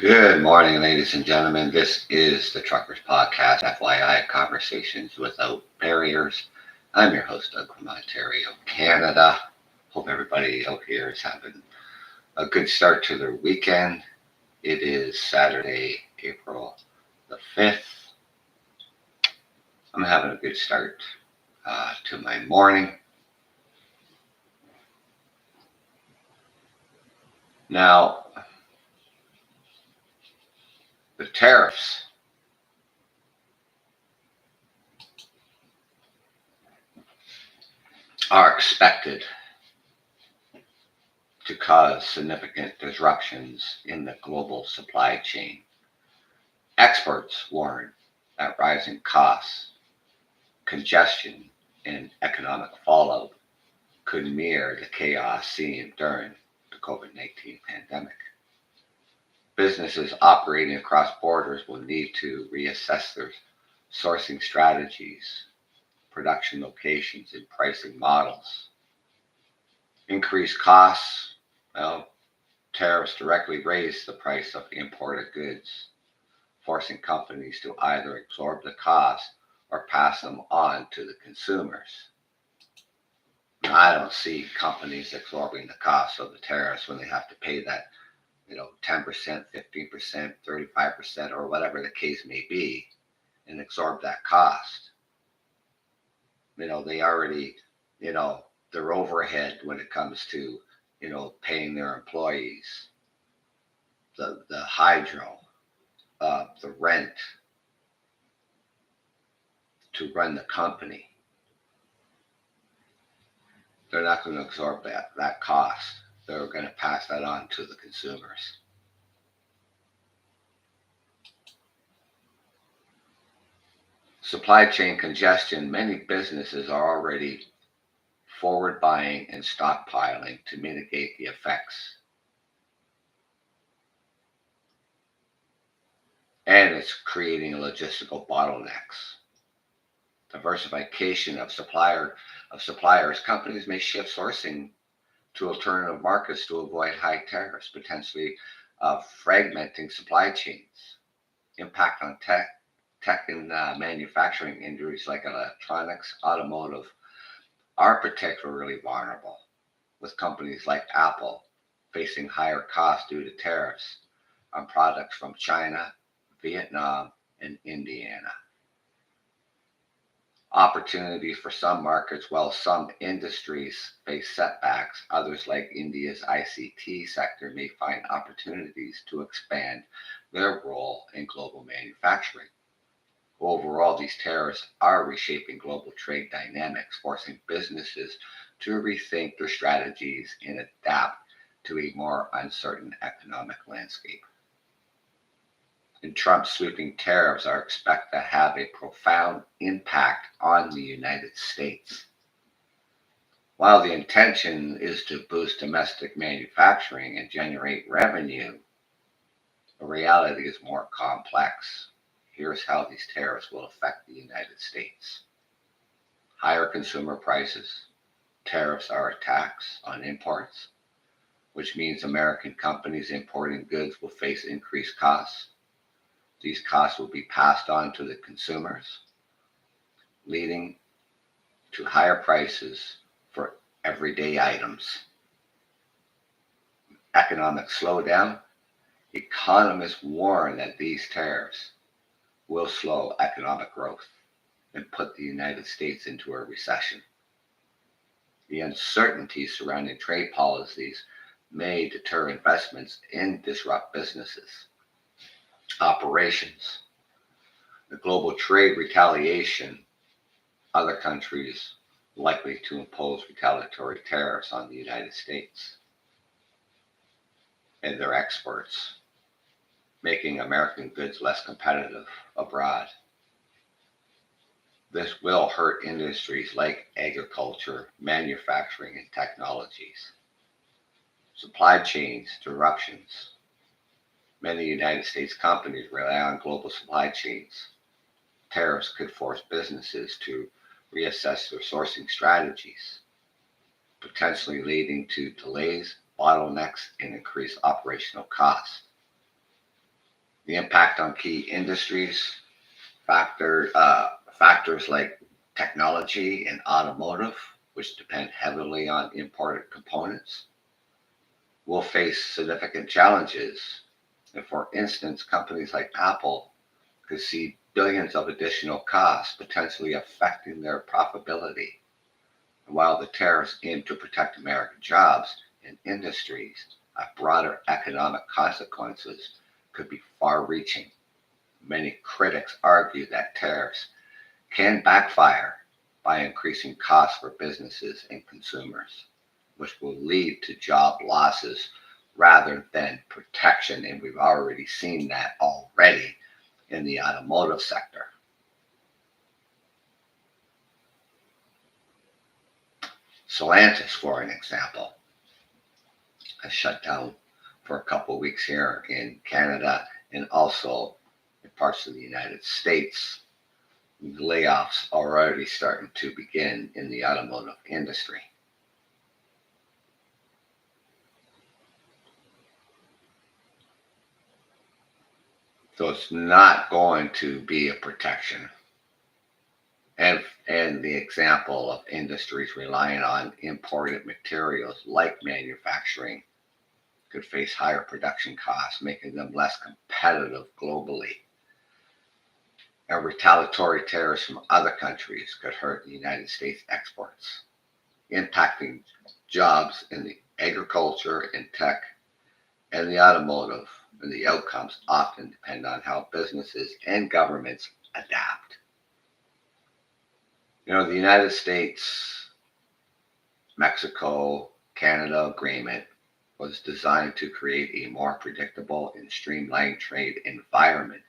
Good morning, ladies and gentlemen. This is the Truckers Podcast, FYI Conversations Without Barriers. I'm your host, Doug from Ontario, Canada. Hope everybody out here is having a good start to their weekend. It is Saturday, April the 5th. I'm having a good start to my morning. Now, the tariffs are expected to cause significant disruptions in the global supply chain. Experts warn that rising costs, congestion, and economic fallout could mirror the chaos seen during the COVID-19 pandemic. Businesses operating across borders will need to reassess their sourcing strategies, production locations, and pricing models. Increased costs, well, tariffs directly raise the price of imported goods, forcing companies to either absorb the cost or pass them on to the consumers. Now, I don't see companies absorbing the cost of the tariffs when they have to pay that, 10%, 15%, 35%, or whatever the case may be, and absorb that cost. They already, their overhead when it comes to, paying their employees, the hydro, the rent to run the company. They're not going to absorb that cost. They're going to pass that on to the consumers. Supply chain congestion. Many businesses are already forward buying and stockpiling to mitigate the effects. And it's creating logistical bottlenecks. Diversification of suppliers. Companies may shift sourcing to alternative markets to avoid high tariffs, potentially fragmenting supply chains. Impact on tech and manufacturing industries like electronics, automotive are particularly vulnerable, with companies like Apple facing higher costs due to tariffs on products from China, Vietnam, and Indiana. Opportunities for some markets, while some industries face setbacks, others like India's ICT sector may find opportunities to expand their role in global manufacturing. Overall, these tariffs are reshaping global trade dynamics, forcing businesses to rethink their strategies and adapt to a more uncertain economic landscape. And Trump's sweeping tariffs are expected to have a profound impact on the United States. While the intention is to boost domestic manufacturing and generate revenue, the reality is more complex. Here's how these tariffs will affect the United States. Higher consumer prices. Tariffs are a tax on imports, which means American companies importing goods will face increased costs. These costs will be passed on to the consumers, leading to higher prices for everyday items. Economic slowdown. Economists warn that these tariffs will slow economic growth and put the United States into a recession. The uncertainty surrounding trade policies may deter investments and disrupt businesses. Operations. The global trade retaliation. Other countries likely to impose retaliatory tariffs on the United States and their exports, making American goods less competitive abroad. This will hurt industries like agriculture, manufacturing, and technologies. Supply chains disruptions. Many United States companies rely on global supply chains. Tariffs could force businesses to reassess their sourcing strategies, potentially leading to delays, bottlenecks, and increased operational costs. The impact on key industries, factors like technology and automotive, which depend heavily on imported components, will face significant challenges. And for instance, companies like Apple could see billions of additional costs potentially affecting their profitability. And while the tariffs aim to protect American jobs and industries, broader economic consequences could be far reaching. Many critics argue that tariffs can backfire by increasing costs for businesses and consumers, which will lead to job losses rather than protection. And we've already seen that already in the automotive sector. Stellantis, for an example, has shut down for a couple of weeks here in Canada and also in parts of the United States. Layoffs already starting to begin in the automotive industry. So it's not going to be a protection. And the example of industries relying on imported materials like manufacturing could face higher production costs, making them less competitive globally. And retaliatory tariffs from other countries could hurt the United States exports, impacting jobs in the agriculture and tech and the automotive. And the outcomes often depend on how businesses and governments adapt. The United States, Mexico, Canada agreement was designed to create a more predictable and streamlined trade environment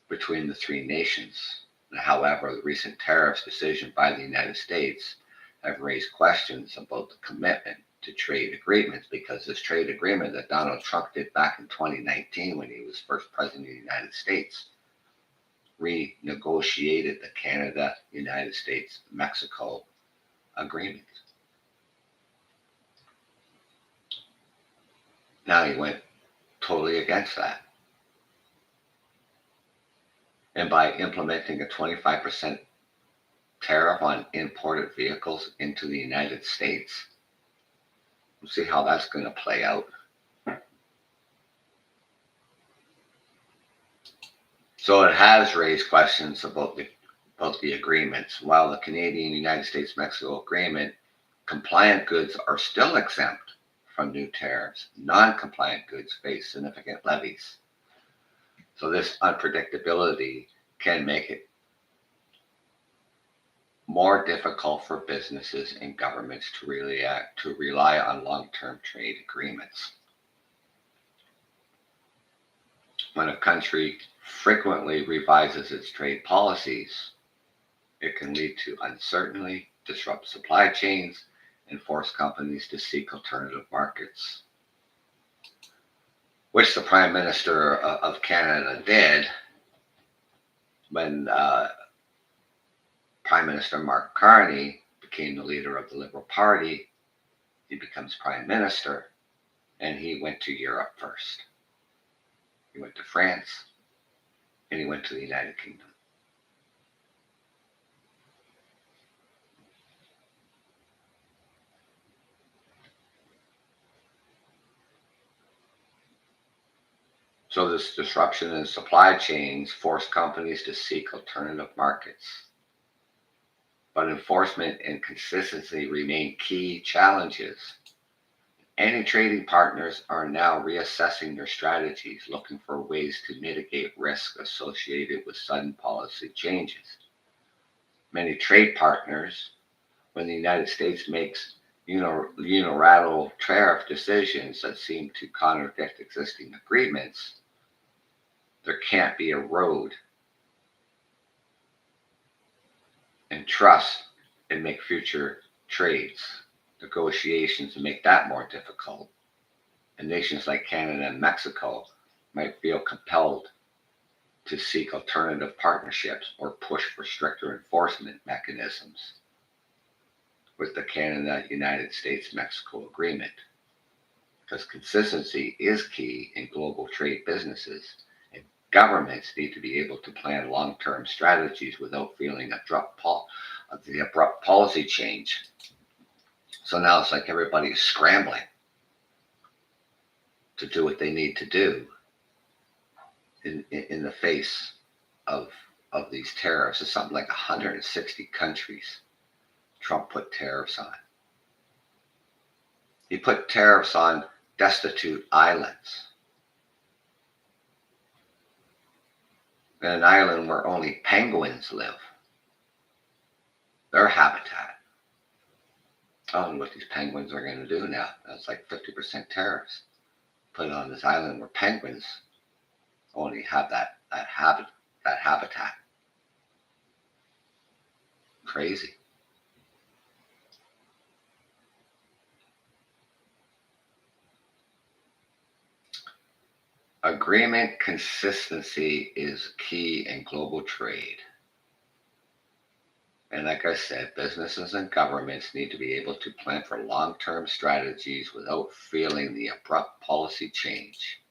between the three nations. However, the recent tariffs decision by the United States have raised questions about the commitment to trade agreements, because this trade agreement that Donald Trump did back in 2019 when he was first president of the United States renegotiated the Canada, United States, Mexico agreement. Now he went totally against that. And by implementing a 25% tariff on imported vehicles into the United States, we'll see how that's going to play out. So it has raised questions about the agreements. While the Canadian United States Mexico agreement, compliant goods are still exempt from new tariffs. Non-compliant goods face significant levies. So this unpredictability can make it more difficult for businesses and governments to rely on long-term trade agreements. When a country frequently revises its trade policies, it can lead to uncertainty, disrupt supply chains, and force companies to seek alternative markets, which the Prime Minister of Canada did when Prime Minister Mark Carney became the leader of the Liberal Party. He becomes Prime Minister, and he went to Europe first. He went to France, and he went to the United Kingdom. So this disruption in supply chains forced companies to seek alternative markets. But enforcement and consistency remain key challenges. Any trading partners are now reassessing their strategies, looking for ways to mitigate risk associated with sudden policy changes. Many trade partners, when the United States makes unilateral tariff decisions that seem to contradict existing agreements, there can't be a road and trust and make future trades, negotiations, and make that more difficult. And nations like Canada and Mexico might feel compelled to seek alternative partnerships or push for stricter enforcement mechanisms with the Canada-United States-Mexico agreement. because consistency is key in global trade businesses, and governments need to be able to plan long-term strategies without feeling the abrupt policy change. So now it's like everybody is scrambling to do what they need to do in the face of of these tariffs. It's something like 160 countries Trump put tariffs on. He put tariffs on destitute islands. In an island where only penguins live, their habitat. I don't know what these penguins are going to do now. That's like 50% tariffs put on this island where penguins only have that habitat. Crazy. Agreement consistency is key in global trade. And like I said, businesses and governments need to be able to plan for long-term strategies without feeling the abrupt policy change.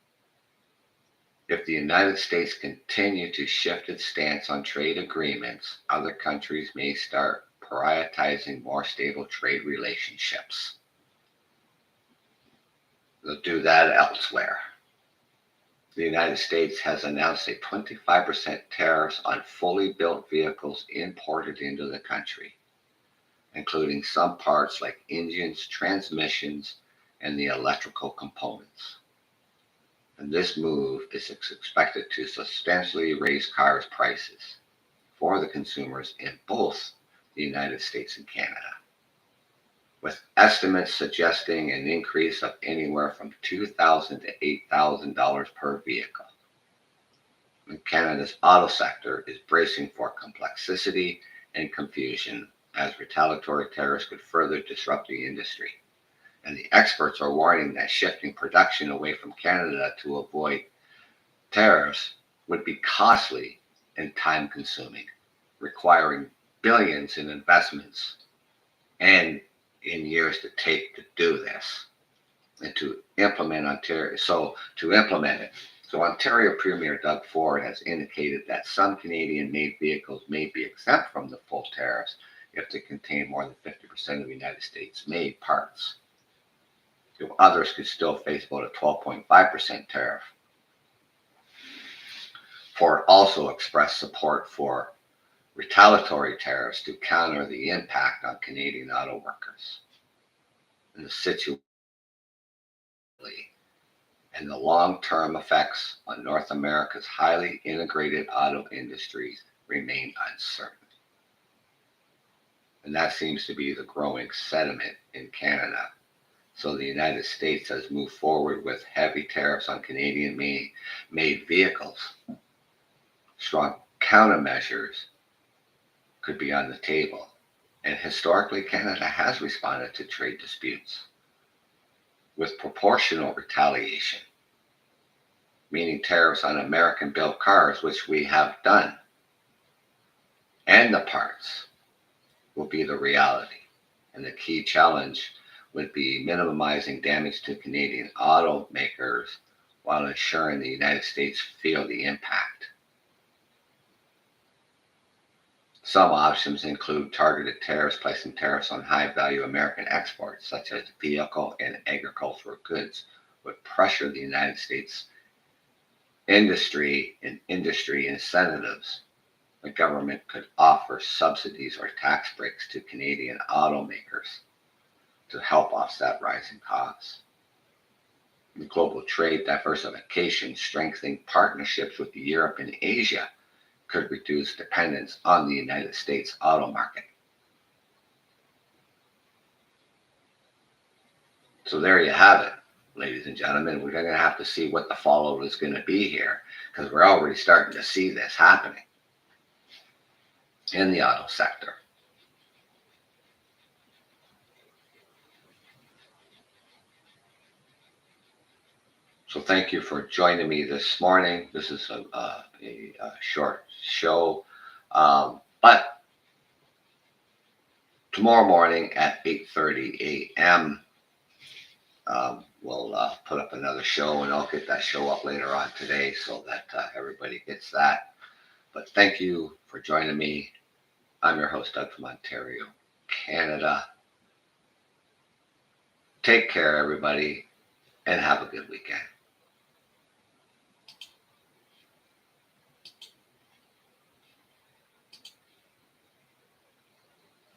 If the United States continue to shift its stance on trade agreements, other countries may start prioritizing more stable trade relationships. They'll do that elsewhere. The United States has announced a 25% tariffs on fully built vehicles imported into the country, including some parts like engines, transmissions, and the electrical components. And this move is expected to substantially raise cars' prices for the consumers in both the United States and Canada, with estimates suggesting an increase of anywhere from $2,000 to $8,000 per vehicle. And Canada's auto sector is bracing for complexity and confusion as retaliatory tariffs could further disrupt the industry. And the experts are warning that shifting production away from Canada to avoid tariffs would be costly and time consuming, requiring billions in investments and in years to take to do this and to implement Ontario. So Ontario Premier Doug Ford has indicated that some Canadian-made vehicles may be exempt from the full tariffs if they contain more than 50% of the United States-made parts. So others could still face about a 12.5% tariff. Ford also expressed support for retaliatory tariffs to counter the impact on Canadian auto workers. And the situation and the long-term effects on North America's highly integrated auto industries remain uncertain. And that seems to be the growing sentiment in Canada. So the United States has moved forward with heavy tariffs on Canadian-made vehicles. Strong countermeasures could be on the table. And historically, Canada has responded to trade disputes with proportional retaliation, meaning tariffs on American-built cars, which we have done, and the parts will be the reality. And the key challenge would be minimizing damage to Canadian automakers while ensuring the United States feel the impact. Some options include targeted tariffs, placing tariffs on high-value American exports, such as vehicle and agricultural goods, would pressure the United States industry and industry incentives. The government could offer subsidies or tax breaks to Canadian automakers to help offset rising costs. In global trade diversification, strengthening partnerships with Europe and Asia could reduce dependence on the United States auto market. So there you have it, ladies and gentlemen. We're going to have to see what the fallout is going to be here, because we're already starting to see this happening in the auto sector. So thank you for joining me this morning. This is a short show, but tomorrow morning at 8:30 a.m., We'll put up another show, and I'll get that show up later on today so that everybody gets that. But thank you for joining me. I'm your host, Doug from Ontario, Canada. Take care, everybody, and have a good weekend.